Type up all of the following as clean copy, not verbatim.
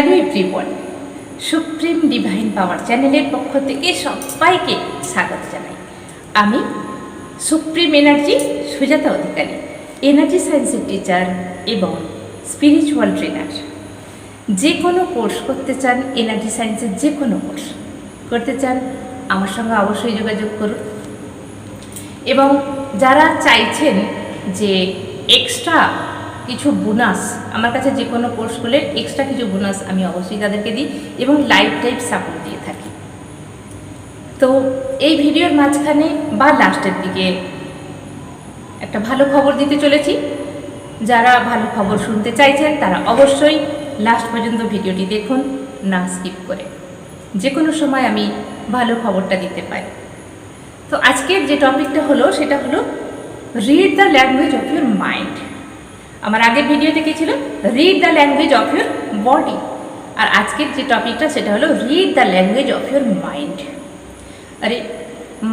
Hello everyone, supreme divine পাওয়ার চ্যানেলের পক্ষ থেকে সবাইকে স্বাগত জানাই। আমি সুপ্রিম এনার্জি সুজাতা অধিকারী, এনার্জি সায়েন্সের টিচার এবং স্পিরিচুয়াল ট্রেনার। যে কোনো কোর্স করতে চান, এনার্জি সায়েন্সের যে কোনো কোর্স করতে চান, আমার সঙ্গে অবশ্যই যোগাযোগ করুন। এবং যারা চাইছেন যে এক্সট্রা কিছু বোনাস, আমার কাছে যে কোনো কোর্স করলে এক্সট্রা কিছু বোনাস আমি অবশ্যই তাদেরকে দিই এবং লাইফ টাইম সাপোর্ট দিয়ে থাকি। তো এই ভিডিওর মাঝখানে বা লাস্টের দিকে একটা ভালো খবর দিতে চলেছি। যারা ভালো খবর শুনতে চাইছেন তারা অবশ্যই লাস্ট পর্যন্ত ভিডিওটি দেখুন, না স্কিপ করে। যে কোনো সময় আমি ভালো খবরটা দিতে পারি। তো আজকের যে টপিকটা হলো সেটা হলো read the language of your mind. আমার আগের ভিডিওতে কি ছিল? Read the language of your body. আর আজকের যে টপিকটা সেটা হলো read the language of your mind. আরে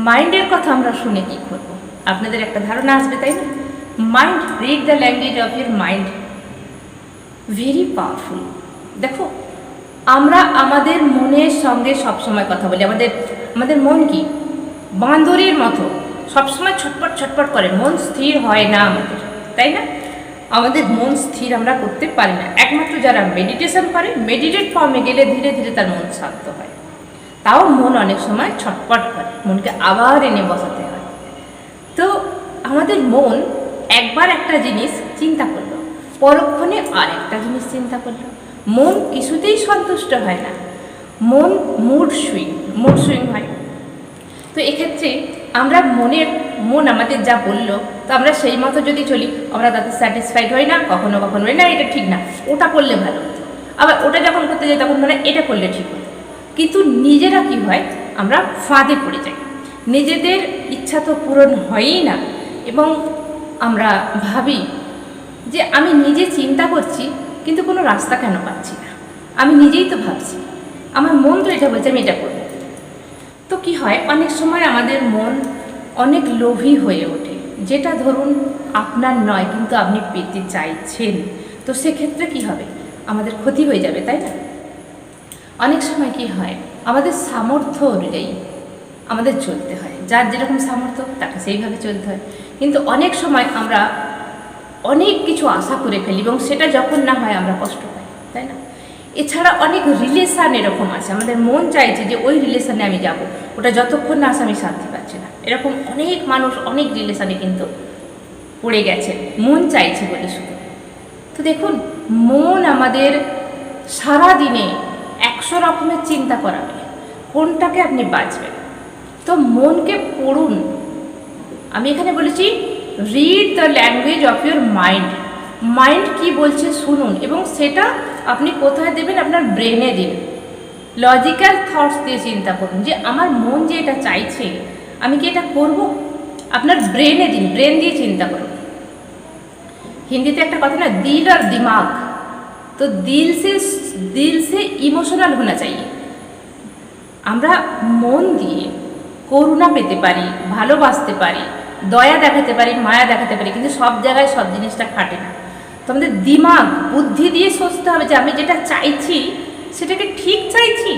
মাইন্ডের কথা আমরা শুনে কী করবো? আপনাদের একটা ধারণা আসবে, তাই না? Mind, read the language of your mind, very powerful. দেখো, আমরা আমাদের মনের সঙ্গে সবসময় কথা বলি। আমাদের মন কি বাঁদরের মতো সবসময় ছটপট ছটপট করে, মন স্থির হয় না আমাদের, তাই না? আমাদের মন স্থির আমরা করতে পারি না। একমাত্র যারা মেডিটেশন করে, মেডিটেট ফর্মে গেলে ধীরে ধীরে তার মন শান্ত হয়। তাও মন অনেক সময় ছটপট করে, মনকে আবার এনে বসাতে হয়। তো আমাদের মন একবার একটা জিনিস চিন্তা করলো, পরক্ষণে আর একটা জিনিস চিন্তা করলো। মন কিছুতেই সন্তুষ্ট হয় না, মন মুড সুইং হয়। তো এক্ষেত্রে আমরা মন আমাদের যা বললো, তো আমরা সেই মতো যদি চলি, আমরা তাতে স্যাটিসফাইড হই না, কখনো কখনো হই না এটা ঠিক না, ওটা করলে ভালো হতো। আবার ওটা যখন করতে যাই তখন মানে এটা করলে ঠিক হতো। কিন্তু নিজেরা কি হয়, আমরা ফাঁদে পড়ে যাই। নিজেদের ইচ্ছা তো পূরণ হয়ই না এবং আমরা ভাবি যে আমি নিজে চিন্তা করছি কিন্তু কোনো রাস্তা কেন পাচ্ছি না, আমি নিজেই তো ভাবছি, আমার মন তো এটা বলছে আমি এটা করব। তো কি হয়, অনেক সময় আমাদের মন অনেক লোভী হয়ে ওঠে, যেটা ধরুন আপনার নয় কিন্তু আপনি পেতে চাইছেন। তো সেক্ষেত্রে কি হবে, আমাদের ক্ষতি হয়ে যাবে, তাই না? অনেক সময় কি হয়, আমাদের সামর্থ্য অনুযায়ী আমাদের চলতে হয়, যার যেরকম সামর্থ্য তাকে সেইভাবে চলতে হয়। কিন্তু অনেক সময় আমরা অনেক কিছু আশা করে ফেলি এবং সেটা যখন না হয় আমরা কষ্ট পাই, তাই না? এছাড়া অনেক রিলেশান এরকম আছে, আমাদের মন চাইছে যে ওই রিলেশানে আমি যাব, ওটা যতক্ষণ না আসে আমি শান্তি পাচ্ছি না। এরকম অনেক মানুষ অনেক রিলেশানে কিন্তু পড়ে গেছে, মন চাইছে বলে শুধু। তো দেখুন, মন আমাদের সারা দিনে 100 রকমের চিন্তা করাবে, কোনটাকে আপনি বাঁচবেন? তো মনকে পড়ুন। আমি এখানে বলেছি read the language of your mind. Mind কি বলছে শুনুন এবং সেটা আপনি কোথায় দেবেন? আপনার ব্রেনে দিন। লজিক্যাল থটস দিয়ে চিন্তা করুন যে আমার মন যে এটা চাইছে আমি কি এটা করব? আপনার ব্রেনে দিন, ব্রেন দিয়ে চিন্তা করুন। হিন্দিতে একটা কথা না, দিল আর দিমাগ। তো দিল সে ইমোশনাল হোনা চাইয়ে। আমরা মন দিয়ে করুণা পেতে পারি, ভালোবাসতে পারি, দয়া দেখাতে পারি, মায়া দেখাতে পারি, কিন্তু সব জায়গায় সব জিনিসটা খাটে না। তো আমাদের দিমাগ, বুদ্ধি দিয়ে সোচতে হবে যে আমি যেটা চাইছি সেটাকে ঠিক চাইছি,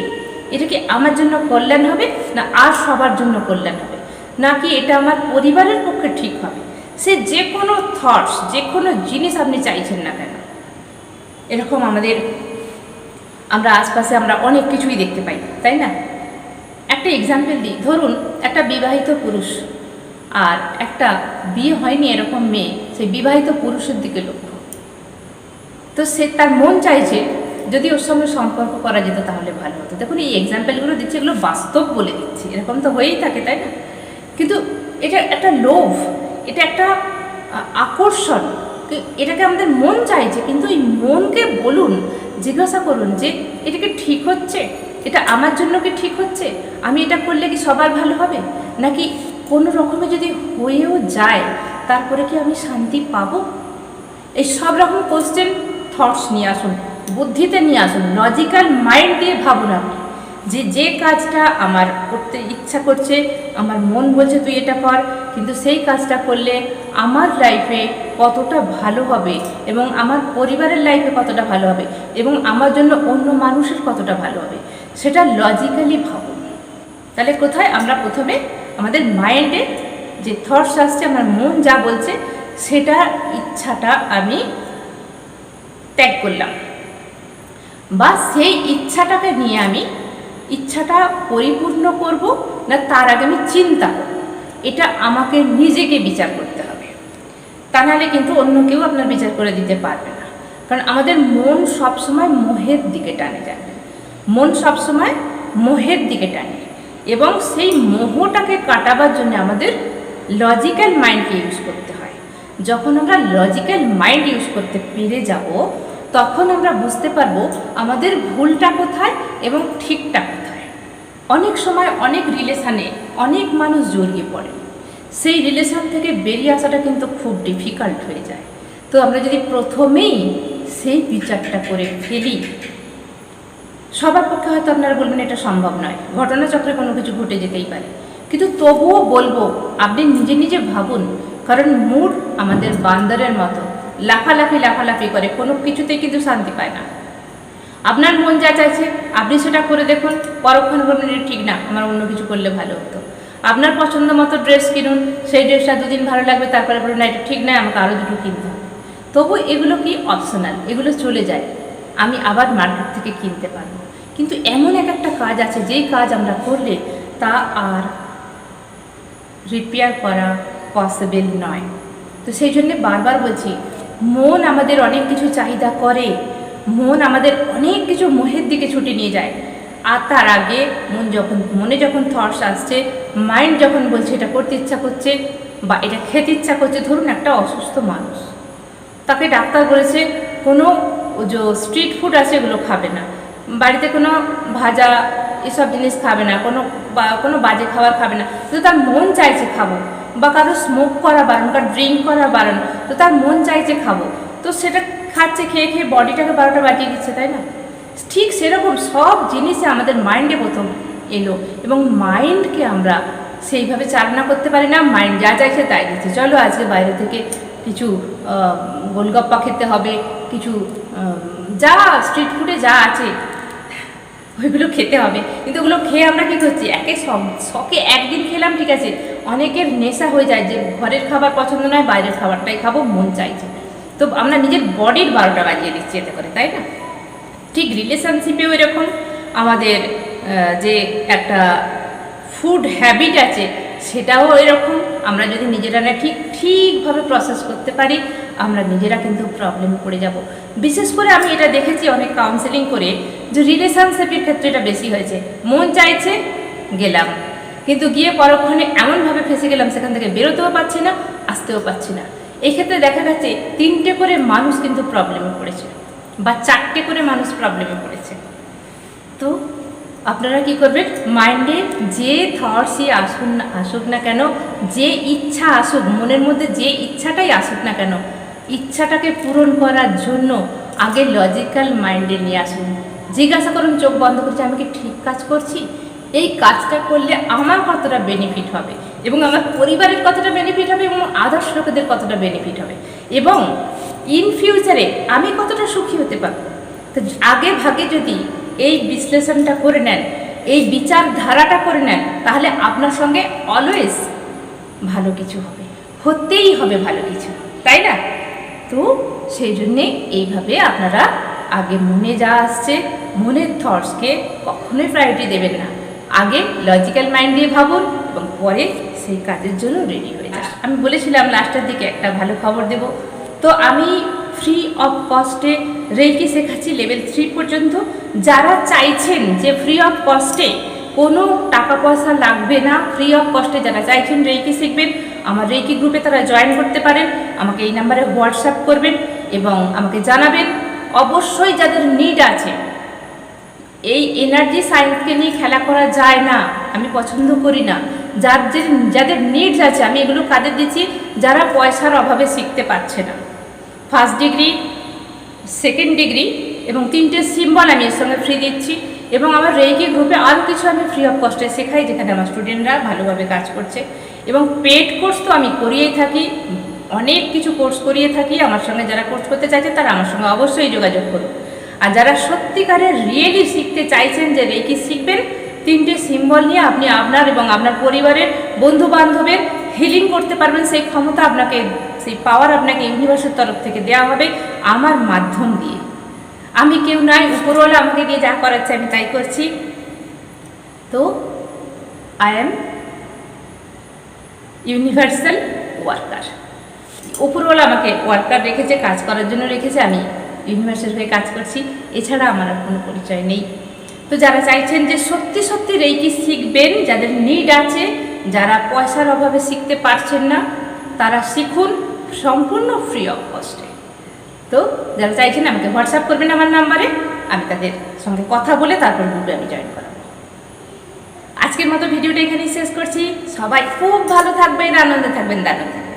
এটা কি আমার জন্য কল্যাণ হবে না আর সবার জন্য কল্যাণ হবে, নাকি এটা আমার পরিবারের পক্ষে ঠিক হবে। সে যে কোনো থটস, যে কোনো জিনিস আপনি চাইছেন না কেন, এরকম আমরা আশপাশে আমরা অনেক কিছুই দেখতে পাই, তাই না? একটা এক্সাম্পল দিই, ধরুন একটা বিবাহিত পুরুষ আর একটা বিয়ে হয়নি এরকম মেয়ে, সেই বিবাহিত পুরুষের দিকে লক্ষ্য। তো সে তার মন চাইছে যদি ওর সঙ্গে সম্পর্ক করা যেত তাহলে ভালো হতো। দেখুন, এই এক্সাম্পলগুলো দিচ্ছি, এগুলো বাস্তব বলে দিচ্ছি, এরকম তো হয়েই থাকে, তাই না? কিন্তু এটা একটা লোভ, এটা একটা আকর্ষণ, এটাকে আমাদের মন চাইছে। কিন্তু এই মনকে বলুন, জিজ্ঞাসা করুন যে এটা কি ঠিক হচ্ছে, এটা আমার জন্য কি ঠিক হচ্ছে, আমি এটা করলে কি সবার ভালো হবে, নাকি কোনো রকমে যদি হয়েও যায় তারপরে কি আমি শান্তি পাবো? এই সব রকম কোশ্চেন থটস নিয়ে আসুন, বুদ্ধিতে নিয়ে আসুন, লজিক্যাল মাইন্ড দিয়ে ভাবুন আপনি যে কাজটা আমার করতে ইচ্ছা করছে, আমার মন বলছে তুই এটা কর, কিন্তু সেই কাজটা করলে আমার লাইফে কতটা ভালো হবে এবং আমার পরিবারের লাইফে কতটা ভালো হবে এবং আমার জন্য অন্য মানুষের কতটা ভালো হবে, সেটা লজিক্যালি ভাবুন। তাহলে কোথায় আমরা প্রথমে আমাদের মাইন্ডে যে থটস আসছে, আমার মন যা বলছে সেটা ইচ্ছাটা আমি ত্যাগ করলাম, বা সেই ইচ্ছাটাকে নিয়ে আমি ইচ্ছাটা পরিপূর্ণ করব না তার আগে আমি চিন্তা করব, এটা আমাকে নিজেকে বিচার করতে হবে। তা নাহলে কিন্তু অন্য কেউ আপনার বিচার করে দিতে পারবে না। কারণ আমাদের মন সবসময় মোহের দিকে টানে যায়, মন সবসময় মোহের দিকে টানে, এবং সেই মোহটাকে কাটাবার জন্য আমাদের লজিক্যাল মাইন্ডকে ইউজ করতে হয়। যখন আমরা লজিক্যাল মাইন্ড ইউজ করতে পেরে যাব, তখন আমরা বুঝতে পারবো আমাদের ভুলটা কোথায় এবং ঠিকটা কোথায়। অনেক সময় অনেক রিলেশানে অনেক মানুষ জড়িয়ে পড়ে, সেই রিলেশান থেকে বেরিয়ে আসাটা কিন্তু খুব ডিফিকাল্ট হয়ে যায়। তো আমরা যদি প্রথমেই সেই বিচারটা করে ফেলি, সবার পক্ষে হয়তো আপনারা বলবেন এটা সম্ভব নয়, ঘটনাচক্রে কোনো কিছু ঘটে যেতেই পারে, কিন্তু তবুও বলবো আপনি নিজে নিজে ভাবুন। কারণ মুড আমাদের বান্দরের মতো লাফালাফি করে, কোনো কিছুতেই কিন্তু শান্তি পায় না। আপনার মন যা চাইছে আপনি সেটা করে দেখুন, পরক্ষণে বলবেন এটা ঠিক না, আমার অন্য কিছু করলে ভালো হতো। আপনার পছন্দ মতো ড্রেস কিনুন, সেই ড্রেসটা দুদিন ভালো লাগবে, তারপরে বলুন না এটা ঠিক নয়, আমাকে আরও দুটো কিনতে হবে। তবু এগুলো কি অপশনাল, এগুলো চলে যায়, আমি আবার মার্কেট থেকে কিনতে পারবো। কিন্তু এমন একটা কাজ আছে যেই কাজ আমরা করলে তা আর রিপেয়ার করা পসিবল নয়। তো সেই জন্যে বারবার বলছি, মন আমাদের অনেক কিছু চাহিদা করে, মন আমাদের অনেক কিছু মোহের দিকে ছুটে নিয়ে যায়। আর তার আগে মনে যখন থটস আসছে, মাইন্ড যখন বলছে এটা করতে ইচ্ছা করছে বা এটা খেতে ইচ্ছা করছে, ধরুন একটা অসুস্থ মানুষ, তাকে ডাক্তার বলেছে কোনো যে স্ট্রিট ফুড আছে এগুলো খাবে না, বাড়িতে কোনো ভাজা এসব জিনিস খাবে না, কোনো বাজে খাবার খাবে না, তো তার মন চাইছে খাবো। বা কারো স্মোক করা বারণ, কারো ড্রিঙ্ক করা বারণ, তো তার মন চাইছে খাবো, তো সেটা খাচ্ছে, খেয়ে বডিটাকে 12টা বাজিয়ে দিচ্ছে, তাই না? ঠিক সেরকম সব জিনিসে আমাদের মাইন্ডে প্রথম এলো, এবং মাইন্ডকে আমরা সেইভাবে চালনা করতে পারি না। মাইন্ড যা চাইছে তাই দিচ্ছে, চলো আজকে বাইরে থেকে কিছু গোলগপ্পা খেতে হবে, কিছু যা স্ট্রিট ফুডে যা আছে ওইগুলো খেতে হবে। কিন্তু ওগুলো খেয়ে আমরা কী করছি, শখে একদিন খেলাম ঠিক আছে, অনেকের নেশা হয়ে যায় যে ঘরের খাবার পছন্দ নয়, বাইরের খাবারটাই খাবো, মন চাইছে, তো আমরা নিজের বডির 12টা বাজিয়ে দিচ্ছি এতে করে, তাই না? ঠিক রিলেশনশিপেও এরকম, আমাদের যে একটা ফুড হ্যাবিট আছে সেটাও এরকম। আমরা যদি নিজেরা না ঠিকভাবে প্রসেস করতে পারি, আমরা নিজেরা কিন্তু প্রবলেমে পড়ে যাব। বিশেষ করে আমি এটা দেখেছি অনেক কাউন্সেলিং করে, যে রিলেশনশিপের ক্ষেত্রে এটা বেশি হয়েছে। মন চাইছে গেলাম, কিন্তু গিয়ে পরক্ষণে এমনভাবে ফেসে গেলাম সেখান থেকে বেরোতেও পারছি না, আসতেও পারছি না। এই ক্ষেত্রে দেখা গেছে 3টে করে মানুষ কিন্তু প্রবলেমে পড়েছে, বা 4টে করে মানুষ প্রবলেমে পড়েছে। তো আপনারা কি করবেন, মাইন্ডে যে থটসই আসুক না কেন, যে ইচ্ছা আসুক, মনের মধ্যে যে ইচ্ছাটাই আসুক না কেন, ইচ্ছাটাকে পূরণ করার জন্য আগে লজিক্যাল মাইন্ডে নিয়ে আসুন। জিজ্ঞাসা করুন চোখ বন্ধ করছে, আমি কি ঠিক কাজ করছি? এই কাজটা করলে আমার কতটা বেনিফিট হবে, এবং আমার পরিবারের কতটা বেনিফিট হবে, এবং আদার্স লোকেদের কতটা বেনিফিট হবে, এবং ইন ফিউচারে আমি কতটা সুখী হতে পারবো। তো আগে ভাগে যদি এই বিশ্লেষণটা করে নেন, এই বিচারধারাটা করে নেন, তাহলে আপনার সঙ্গে অলওয়েজ ভালো কিছু হবে, হতেই হবে ভালো কিছু, তাই না? তো সেই জন্যে এইভাবে আপনারা আগে মনে যা আসছে, মনের থটসকে কখনোই প্রায়োরিটি দেবেন না, আগে লজিক্যাল মাইন্ড দিয়ে ভাবুন এবং পরে সেই কাজের জন্য রেডি হয়ে যান। আমি বলেছিলাম লাস্টের দিকে একটা ভালো খবর দেব। তো আমি ফ্রি অফ কস্টে রেকি শেখাচ্ছি লেভেল 3 পর্যন্ত। যারা চাইছেন যে ফ্রি অফ কস্টে, কোনো টাকা পয়সা লাগবে না, ফ্রি অফ কস্টে যারা চাইছেন রেকি শিখবেন, আমার রেকি গ্রুপে তারা জয়েন করতে পারেন। আমাকে এই নাম্বারে হোয়াটসঅ্যাপ করবেন এবং আমাকে জানাবেন। অবশ্যই যাদের নিড আছে, এই এনার্জি সায়েন্সকে নিয়ে খেলা করা যায় না, আমি পছন্দ করি না। যাদের নিডস আছে, আমি এগুলো কাদের দিচ্ছি, যারা পয়সার অভাবে শিখতে পারছে না। 1st ডিগ্রি, 2nd ডিগ্রি এবং 3টে সিম্বল আমি এর সঙ্গে ফ্রি দিচ্ছি। এবং আমার রেইকি গ্রুপে আরও কিছু আমি ফ্রি অফ কস্টে শেখাই, যেখানে আমার স্টুডেন্টরা ভালোভাবে কাজ করছে। এবং পেড কোর্স তো আমি করিয়েই থাকি, অনেক কিছু কোর্স করিয়ে থাকি। আমার সঙ্গে যারা কোর্স করতে চাইছে তারা আমার সঙ্গে অবশ্যই যোগাযোগ করুন। আর যারা সত্যিকারের রিয়েলি শিখতে চাইছেন যে রেইকি শিখবেন, 3টে সিম্বল নিয়ে আপনি আপনার এবং আপনার পরিবারের বন্ধু বান্ধবের হিলিং করতে পারবেন, সেই ক্ষমতা আপনাকে, সেই পাওয়ার আপনাকে ইউনিভার্সের তরফ থেকে দেওয়া হবে আমার মাধ্যম দিয়ে। আমি কেউ নয়, উপরওয়ালা আমাকে দিয়ে যা করাচ্ছে আমি তাই করছি। তো আই এম ইউনিভার্সাল ওয়ার্কার। উপরওয়ালা আমাকে ওয়ার্কার রেখেছে, কাজ করার জন্য রেখেছে, আমি ইউনিভার্সের হয়ে কাজ করছি। এছাড়া আমার আর কোনো পরিচয় নেই। তো যারা চাইছেন যে সত্যি সত্যি রেইকি শিখবেন, যাদের নিড আছে, যারা পয়সার অভাবে শিখতে পারছেন না, তারা শিখুন সম্পূর্ণ ফ্রি অফ কস্টে। তো যারা চাইছেন আমাকে হোয়াটসঅ্যাপ করবেন আমার নাম্বারে, আমি তাদের সঙ্গে কথা বলে তারপর গ্রুপে আমি জয়েন করাবো। আজকের মতো ভিডিওটা এখানেই শেষ করছি। সবাই খুব ভালো থাকবেন, আনন্দে থাকবেন, দারুণ থাকবেন।